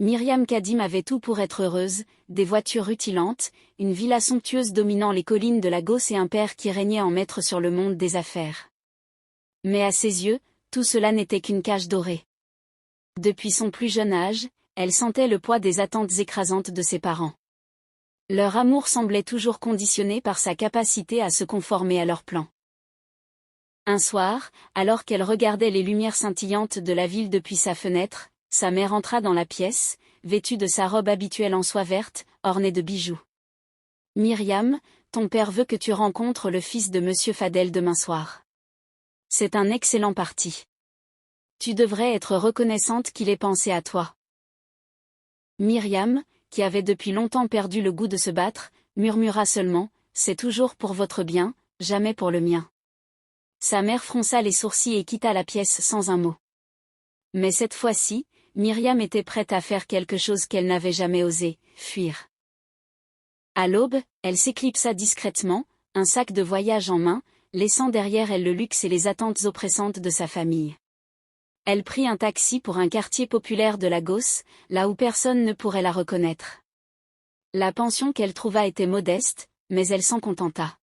Myriam Kadim avait tout pour être heureuse, des voitures rutilantes, une villa somptueuse dominant les collines de Lagos et un père qui régnait en maître sur le monde des affaires. Mais à ses yeux, tout cela n'était qu'une cage dorée. Depuis son plus jeune âge, elle sentait le poids des attentes écrasantes de ses parents. Leur amour semblait toujours conditionné par sa capacité à se conformer à leurs plans. Un soir, alors qu'elle regardait les lumières scintillantes de la ville depuis sa fenêtre, sa mère entra dans la pièce, vêtue de sa robe habituelle en soie verte, ornée de bijoux. « Myriam, ton père veut que tu rencontres le fils de Monsieur Fadel demain soir. C'est un excellent parti. Tu devrais être reconnaissante qu'il ait pensé à toi. » Myriam, qui avait depuis longtemps perdu le goût de se battre, murmura seulement, « C'est toujours pour votre bien, jamais pour le mien. » Sa mère fronça les sourcils et quitta la pièce sans un mot. Mais cette fois-ci, Myriam était prête à faire quelque chose qu'elle n'avait jamais osé, fuir. À l'aube, elle s'éclipsa discrètement, un sac de voyage en main, laissant derrière elle le luxe et les attentes oppressantes de sa famille. Elle prit un taxi pour un quartier populaire de Lagos, là où personne ne pourrait la reconnaître. La pension qu'elle trouva était modeste, mais elle s'en contenta.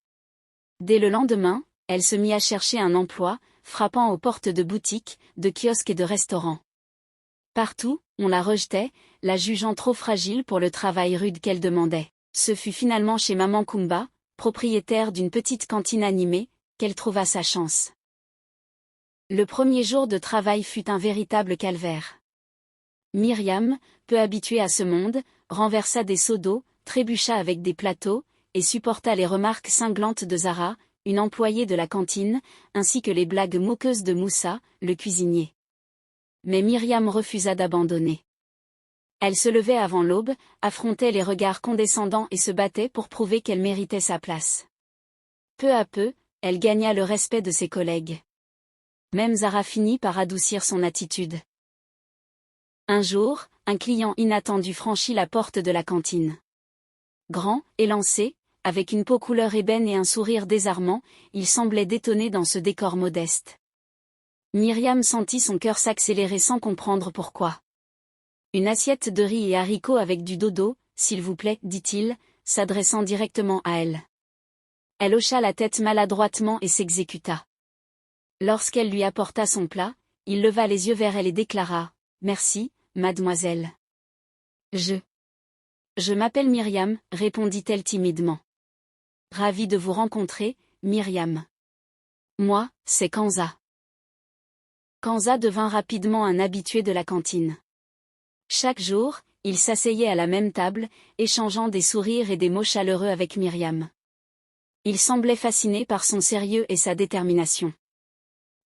Dès le lendemain, elle se mit à chercher un emploi, frappant aux portes de boutiques, de kiosques et de restaurants. Partout, on la rejetait, la jugeant trop fragile pour le travail rude qu'elle demandait. Ce fut finalement chez Maman Kumba, propriétaire d'une petite cantine animée, qu'elle trouva sa chance. Le premier jour de travail fut un véritable calvaire. Myriam, peu habituée à ce monde, renversa des seaux d'eau, trébucha avec des plateaux, et supporta les remarques cinglantes de Zara, une employée de la cantine, ainsi que les blagues moqueuses de Moussa, le cuisinier. Mais Myriam refusa d'abandonner. Elle se levait avant l'aube, affrontait les regards condescendants et se battait pour prouver qu'elle méritait sa place. Peu à peu, elle gagna le respect de ses collègues. Même Zara finit par adoucir son attitude. Un jour, un client inattendu franchit la porte de la cantine. Grand, élancé, avec une peau couleur ébène et un sourire désarmant, il semblait détonner dans ce décor modeste. Myriam sentit son cœur s'accélérer sans comprendre pourquoi. « Une assiette de riz et haricots avec du dodo, s'il vous plaît, dit-il, s'adressant directement à elle. Elle hocha la tête maladroitement et s'exécuta. Lorsqu'elle lui apporta son plat, il leva les yeux vers elle et déclara, « Merci, mademoiselle. »« Je m'appelle Myriam, répondit-elle timidement. « Ravie de vous rencontrer, Myriam. »« Moi, c'est Kanza. » Kanza devint rapidement un habitué de la cantine. Chaque jour, il s'asseyait à la même table, échangeant des sourires et des mots chaleureux avec Myriam. Il semblait fasciné par son sérieux et sa détermination.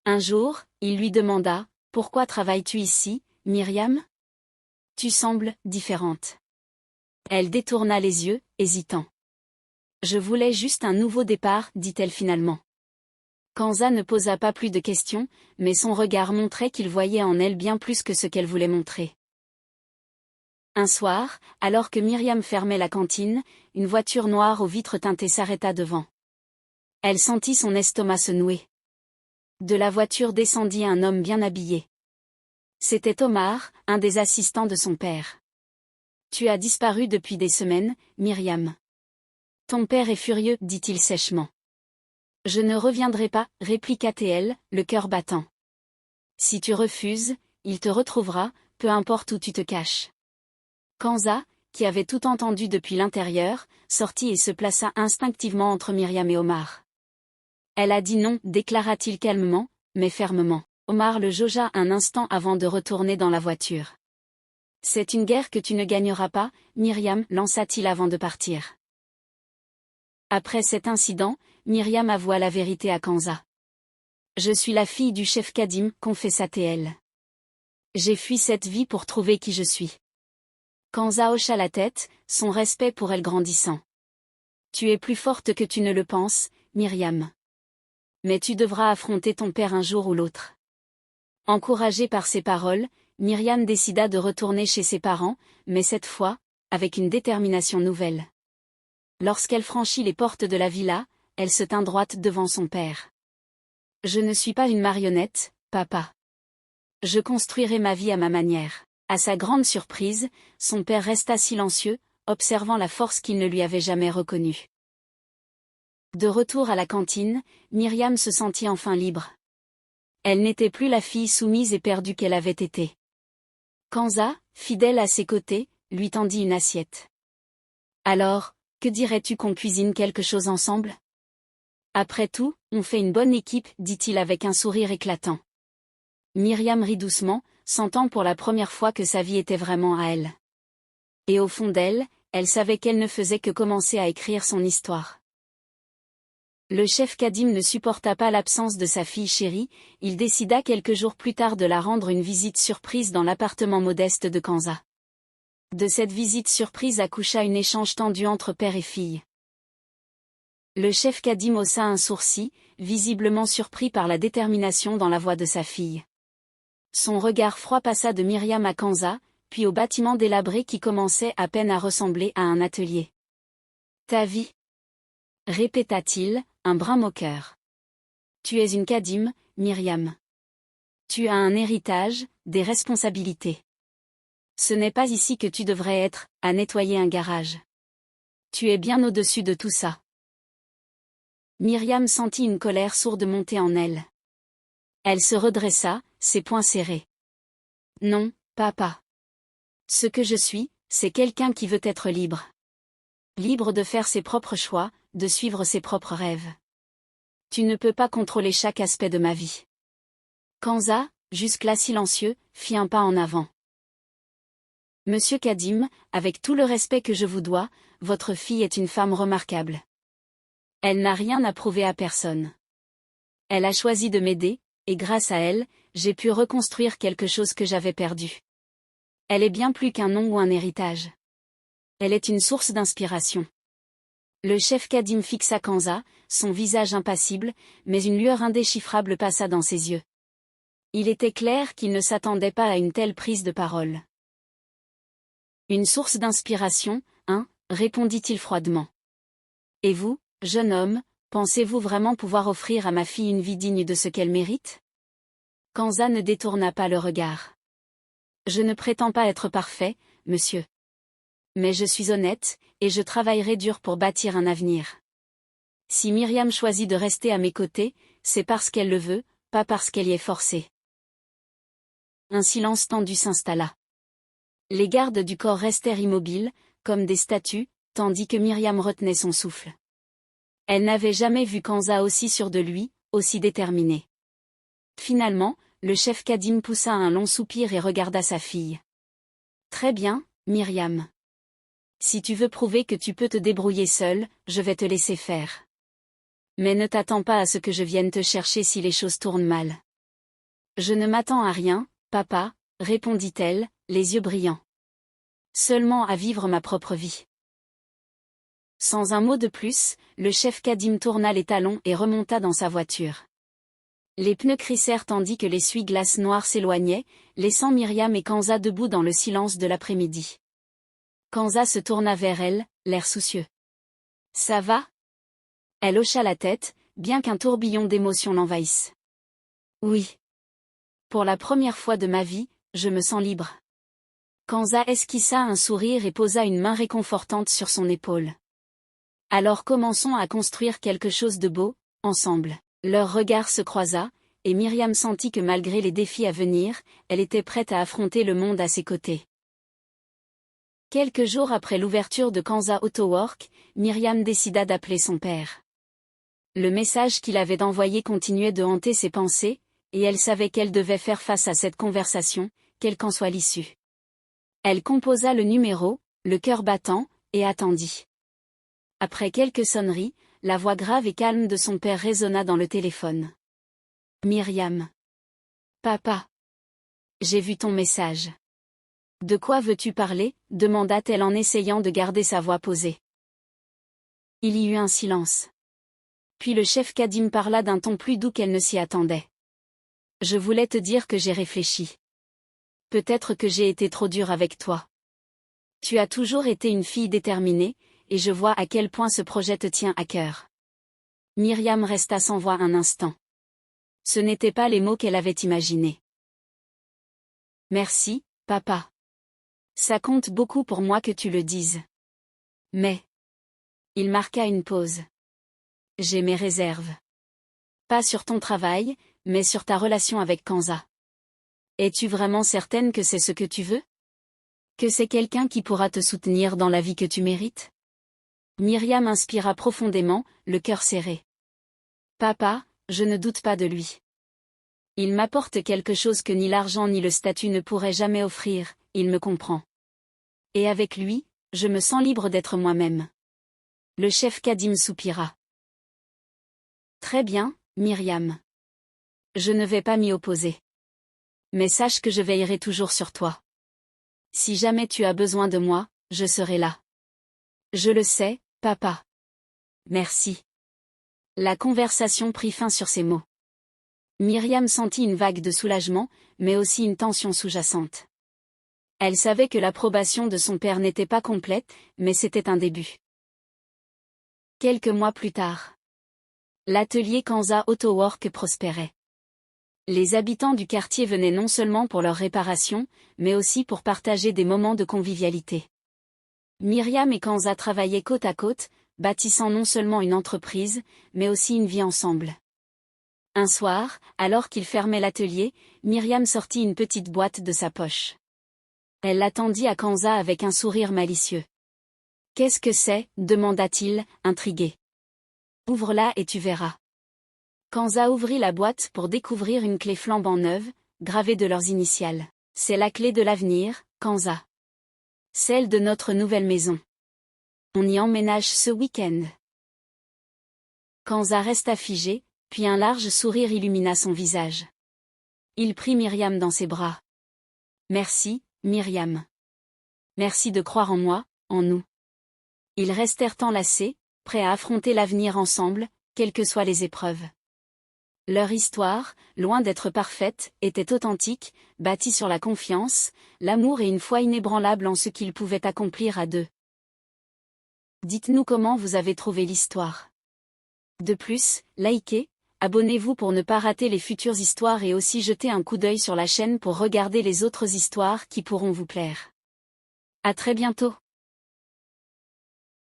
Un jour, il lui demanda, « Pourquoi travailles-tu ici, Myriam ? Tu sembles différente. » Elle détourna les yeux, hésitant. « Je voulais juste un nouveau départ, dit-elle finalement. » Kanza ne posa pas plus de questions, mais son regard montrait qu'il voyait en elle bien plus que ce qu'elle voulait montrer. Un soir, alors que Myriam fermait la cantine, une voiture noire aux vitres teintées s'arrêta devant. Elle sentit son estomac se nouer. De la voiture descendit un homme bien habillé. C'était Omar, un des assistants de son père. « Tu as disparu depuis des semaines, Myriam. »« Ton père est furieux, dit-il sèchement. »« Je ne reviendrai pas, répliqua-t-elle, le cœur battant. »« Si tu refuses, il te retrouvera, peu importe où tu te caches. » Kanza, qui avait tout entendu depuis l'intérieur, sortit et se plaça instinctivement entre Myriam et Omar. « Elle a dit non, déclara-t-il calmement, mais fermement. Omar le jaugea un instant avant de retourner dans la voiture. « C'est une guerre que tu ne gagneras pas, Myriam, lança-t-il avant de partir. Après cet incident, Myriam avoua la vérité à Kanza. « Je suis la fille du chef Kadim, confessa-t-elle. J'ai fui cette vie pour trouver qui je suis. » Kanza hocha la tête, son respect pour elle grandissant. « Tu es plus forte que tu ne le penses, Myriam. Mais tu devras affronter ton père un jour ou l'autre. » Encouragée par ces paroles, Myriam décida de retourner chez ses parents, mais cette fois, avec une détermination nouvelle. Lorsqu'elle franchit les portes de la villa, elle se tint droite devant son père. « Je ne suis pas une marionnette, papa. Je construirai ma vie à ma manière. À sa grande surprise, son père resta silencieux, observant la force qu'il ne lui avait jamais reconnue. De retour à la cantine, Myriam se sentit enfin libre. Elle n'était plus la fille soumise et perdue qu'elle avait été. Kanza, fidèle à ses côtés, lui tendit une assiette. « Alors, que dirais-tu qu'on cuisine quelque chose ensemble ? Après tout, on fait une bonne équipe, dit-il avec un sourire éclatant. Myriam rit doucement, sentant pour la première fois que sa vie était vraiment à elle. Et au fond d'elle, elle savait qu'elle ne faisait que commencer à écrire son histoire. Le chef Kadim ne supporta pas l'absence de sa fille chérie, il décida quelques jours plus tard de la rendre une visite surprise dans l'appartement modeste de Kanza. De cette visite surprise accoucha un échange tendu entre père et fille. Le chef Kadim haussa un sourcil, visiblement surpris par la détermination dans la voix de sa fille. Son regard froid passa de Myriam à Kanza, puis au bâtiment délabré qui commençait à peine à ressembler à un atelier. « Ta vie » répéta-t-il, un brin moqueur. « Tu es une Kadim, Myriam. Tu as un héritage, des responsabilités. Ce n'est pas ici que tu devrais être, à nettoyer un garage. Tu es bien au-dessus de tout ça. » Myriam sentit une colère sourde monter en elle. Elle se redressa, ses poings serrés. « Non, papa. Ce que je suis, c'est quelqu'un qui veut être libre. Libre de faire ses propres choix, de suivre ses propres rêves. Tu ne peux pas contrôler chaque aspect de ma vie. » Kanza, jusque-là silencieux, fit un pas en avant. « Monsieur Kadim, avec tout le respect que je vous dois, votre fille est une femme remarquable. Elle n'a rien à prouver à personne. Elle a choisi de m'aider, et grâce à elle, j'ai pu reconstruire quelque chose que j'avais perdu. Elle est bien plus qu'un nom ou un héritage. Elle est une source d'inspiration. » Le chef Kadim fixa Kanza, son visage impassible, mais une lueur indéchiffrable passa dans ses yeux. Il était clair qu'il ne s'attendait pas à une telle prise de parole. « Une source d'inspiration, hein, répondit-il froidement. Et vous, jeune homme, pensez-vous vraiment pouvoir offrir à ma fille une vie digne de ce qu'elle mérite ? Kanza ne détourna pas le regard. Je ne prétends pas être parfait, monsieur. Mais je suis honnête, et je travaillerai dur pour bâtir un avenir. Si Myriam choisit de rester à mes côtés, c'est parce qu'elle le veut, pas parce qu'elle y est forcée. Un silence tendu s'installa. Les gardes du corps restèrent immobiles, comme des statues, tandis que Myriam retenait son souffle. Elle n'avait jamais vu Kanza aussi sûr de lui, aussi déterminé. Finalement, le chef Kadim poussa un long soupir et regarda sa fille. « Très bien, Myriam. Si tu veux prouver que tu peux te débrouiller seule, je vais te laisser faire. Mais ne t'attends pas à ce que je vienne te chercher si les choses tournent mal. »« Je ne m'attends à rien, papa, » répondit-elle, les yeux brillants. « Seulement à vivre ma propre vie. » Sans un mot de plus, le chef Kadim tourna les talons et remonta dans sa voiture. Les pneus crissèrent tandis que l'essuie-glace noir s'éloignait, laissant Myriam et Kanza debout dans le silence de l'après-midi. Kanza se tourna vers elle, l'air soucieux. « Ça va ?» Elle hocha la tête, bien qu'un tourbillon d'émotions l'envahisse. « Oui. Pour la première fois de ma vie, je me sens libre. » Kanza esquissa un sourire et posa une main réconfortante sur son épaule. « Alors commençons à construire quelque chose de beau, ensemble. » Leur regard se croisa, et Myriam sentit que malgré les défis à venir, elle était prête à affronter le monde à ses côtés. Quelques jours après l'ouverture de Kanza Autowork, Myriam décida d'appeler son père. Le message qu'il avait envoyé continuait de hanter ses pensées, et elle savait qu'elle devait faire face à cette conversation, quelle qu'en soit l'issue. Elle composa le numéro, le cœur battant, et attendit. Après quelques sonneries, la voix grave et calme de son père résonna dans le téléphone. « Myriam. Papa. J'ai vu ton message. »« De quoi veux-tu parler ?» demanda-t-elle en essayant de garder sa voix posée. Il y eut un silence. Puis le chef Kadim parla d'un ton plus doux qu'elle ne s'y attendait. « Je voulais te dire que j'ai réfléchi. Peut-être que j'ai été trop dur avec toi. Tu as toujours été une fille déterminée, et je vois à quel point ce projet te tient à cœur. » Myriam resta sans voix un instant. Ce n'étaient pas les mots qu'elle avait imaginés. « Merci, papa. » Ça compte beaucoup pour moi que tu le dises. Mais... Il marqua une pause. J'ai mes réserves. Pas sur ton travail, mais sur ta relation avec Kanza. Es-tu vraiment certaine que c'est ce que tu veux? Que c'est quelqu'un qui pourra te soutenir dans la vie que tu mérites? Myriam inspira profondément, le cœur serré. Papa, je ne doute pas de lui. Il m'apporte quelque chose que ni l'argent ni le statut ne pourraient jamais offrir, il me comprend. Et avec lui, je me sens libre d'être moi-même. Le chef Kadim soupira. Très bien, Myriam. Je ne vais pas m'y opposer. Mais sache que je veillerai toujours sur toi. Si jamais tu as besoin de moi, je serai là. Je le sais, papa. Merci. La conversation prit fin sur ces mots. Myriam sentit une vague de soulagement, mais aussi une tension sous-jacente. Elle savait que l'approbation de son père n'était pas complète, mais c'était un début. Quelques mois plus tard. L'atelier Kanza Autowork prospérait. Les habitants du quartier venaient non seulement pour leur réparation, mais aussi pour partager des moments de convivialité. Myriam et Kanza travaillaient côte à côte, bâtissant non seulement une entreprise, mais aussi une vie ensemble. Un soir, alors qu'ils fermaient l'atelier, Myriam sortit une petite boîte de sa poche. Elle la tendit à Kanza avec un sourire malicieux. « Qu'est-ce que c'est » demanda-t-il, intrigué. « Ouvre-la et tu verras. » Kanza ouvrit la boîte pour découvrir une clé flambant neuve, gravée de leurs initiales. « C'est la clé de l'avenir, Kanza. Celle de notre nouvelle maison. On y emménage ce week-end. » Kanza resta figé, puis un large sourire illumina son visage. Il prit Myriam dans ses bras. « Merci, Myriam. Merci de croire en moi, en nous. » Ils restèrent enlacés, prêts à affronter l'avenir ensemble, quelles que soient les épreuves. Leur histoire, loin d'être parfaite, était authentique, bâtie sur la confiance, l'amour et une foi inébranlable en ce qu'ils pouvaient accomplir à deux. Dites-nous comment vous avez trouvé l'histoire. De plus, likez, abonnez-vous pour ne pas rater les futures histoires et aussi jetez un coup d'œil sur la chaîne pour regarder les autres histoires qui pourront vous plaire. À très bientôt.